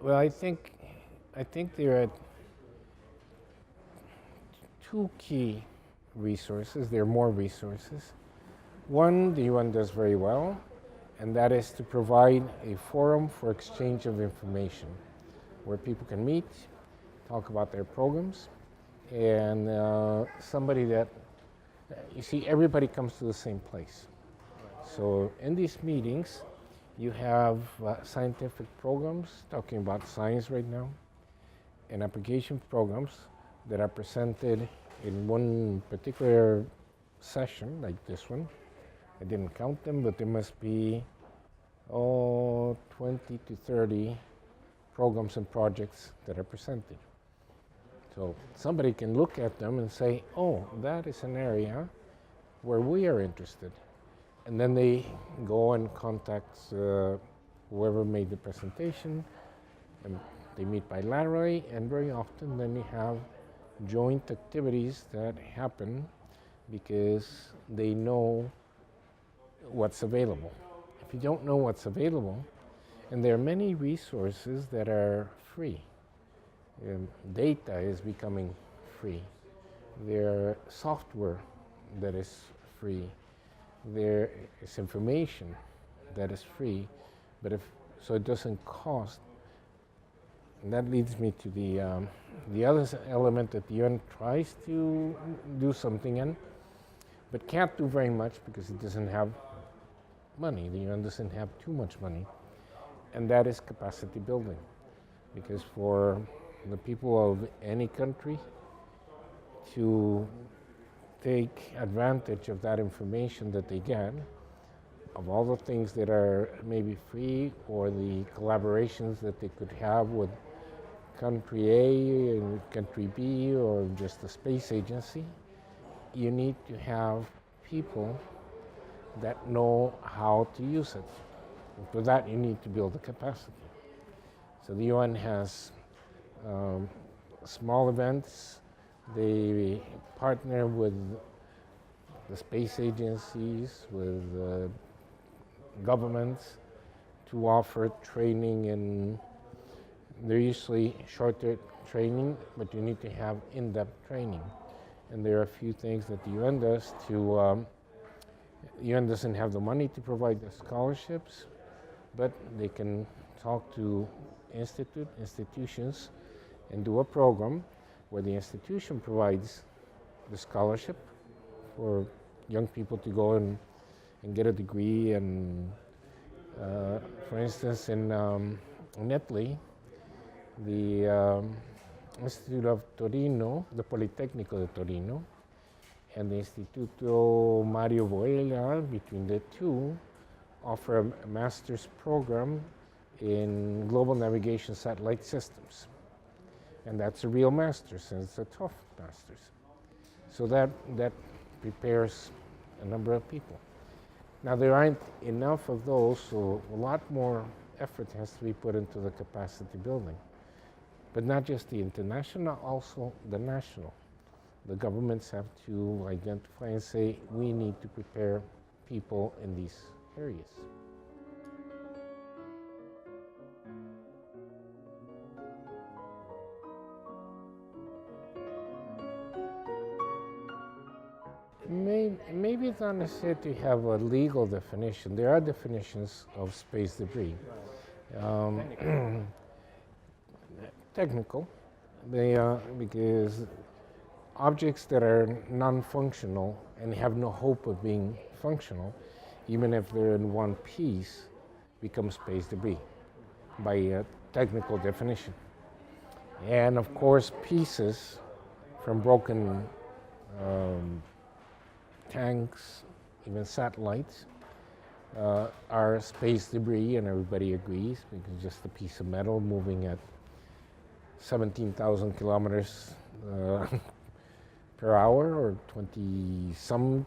Well, I think there are two key resources. There are more resources. One, the UN does very well, and that is to provide a forum for exchange of information where people can meet, talk about their programs, and somebody that, you see, everybody comes to the same place. So in these meetings, you have scientific programs talking about science right now, and application programs that are presented in one particular session, like this one. I didn't count them, but there must be, 20 to 30 programs and projects that are presented. So somebody can look at them and say, oh, that is an area where we are interested. And then they go and contact whoever made the presentation, and they meet bilaterally, and very often then you have joint activities that happen because they know what's available. If you don't know what's available, and there are many resources that are free. Data is becoming free. There software that is free. There is information that is free, but so it doesn't cost. And that leads me to the other element that the UN tries to do something in, but can't do very much because it doesn't have money. The UN doesn't have too much money, and that is capacity building. Because for the people of any country to take advantage of that information that they get, of all the things that are maybe free, or the collaborations that they could have with country A and country B, or just the space agency, you need to have people that know how to use it. And for that, you need to build the capacity. So the UN has small events. They partner with the space agencies, with governments to offer training, and they're usually shorter training, but you need to have in-depth training. And there are a few things that the UN does to, the UN doesn't have the money to provide the scholarships, but they can talk to institutions and do a program where the institution provides the scholarship for young people to go and get a degree. And for instance, in Italy, the Institute of Torino, the Politecnico de Torino, and the Instituto Mario Boella, between the two, offer a master's program in global navigation satellite systems. And that's a real master's, and it's a tough master's. So that prepares a number of people. Now, there aren't enough of those, so a lot more effort has to be put into the capacity building. But not just the international, also the national. The governments have to identify and say, we need to prepare people in these areas. Maybe it's not necessary to have a legal definition. There are definitions of space debris. Technical, because objects that are non-functional and have no hope of being functional, even if they're in one piece, become space debris by a technical definition. And of course, pieces from broken tanks, even satellites, are space debris, and everybody agrees, because just a piece of metal moving at 17,000 kilometers per hour, or 20-some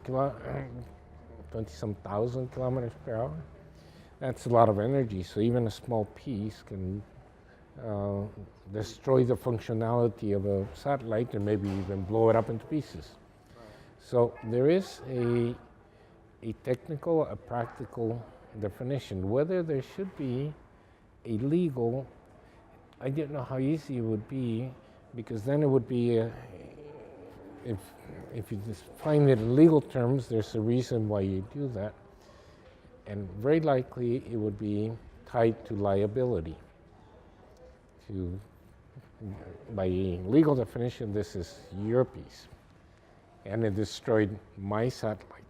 thousand kilometers per hour. That's a lot of energy, so even a small piece can destroy the functionality of a satellite and maybe even blow it up into pieces. So there is a technical, a practical definition. Whether there should be a legal, I didn't know how easy it would be, because then it would be, if, if you just find it in legal terms, there's a reason why you do that. And very likely it would be tied to liability. By legal definition, this is your piece. And it destroyed my satellite.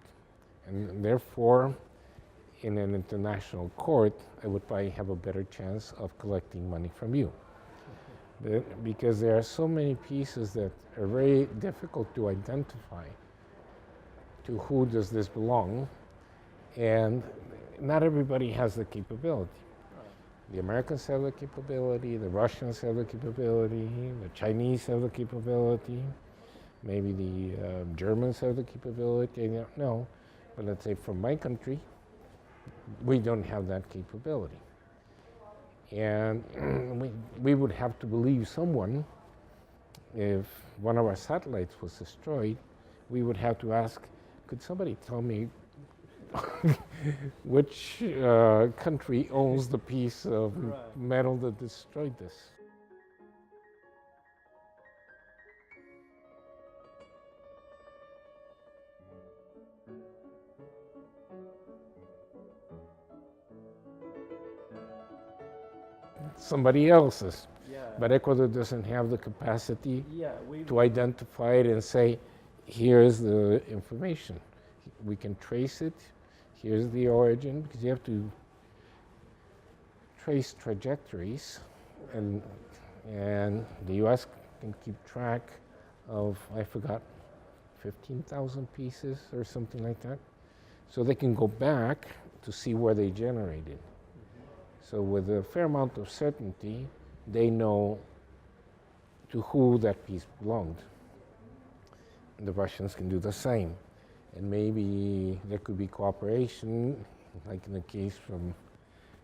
And therefore, in an international court, I would probably have a better chance of collecting money from you. Because there are so many pieces that are very difficult to identify. To who does this belong? And not everybody has the capability. The Americans have the capability, the Russians have the capability, the Chinese have the capability, maybe the Germans have the capability, I don't know. But let's say from my country, we don't have that capability. And we would have to believe someone. If one of our satellites was destroyed, we would have to ask, could somebody tell me which country owns the piece of metal that destroyed this? Somebody else's. Yeah. But Ecuador doesn't have the capacity Yeah, to identify it and say, here's the information. We can trace it. Here's the origin, because you have to trace trajectories, and the U.S. can keep track of, I forgot, 15,000 pieces or something like that. So they can go back to see where they generated. So with a fair amount of certainty, they know to who that piece belonged. And the Russians can do the same. And maybe there could be cooperation, like in the case from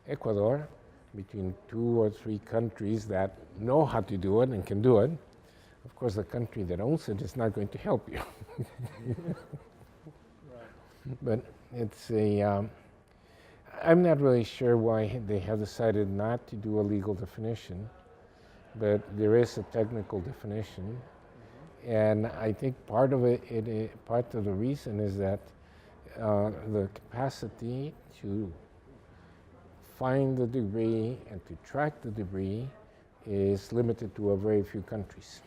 Ecuador, between 2 or 3 countries that know how to do it and can do it. Of course, the country that owns it is not going to help you. But it's I'm not really sure why they have decided not to do a legal definition, but there is a technical definition. And I think part of part of the reason is that the capacity to find the debris and to track the debris is limited to a very few countries.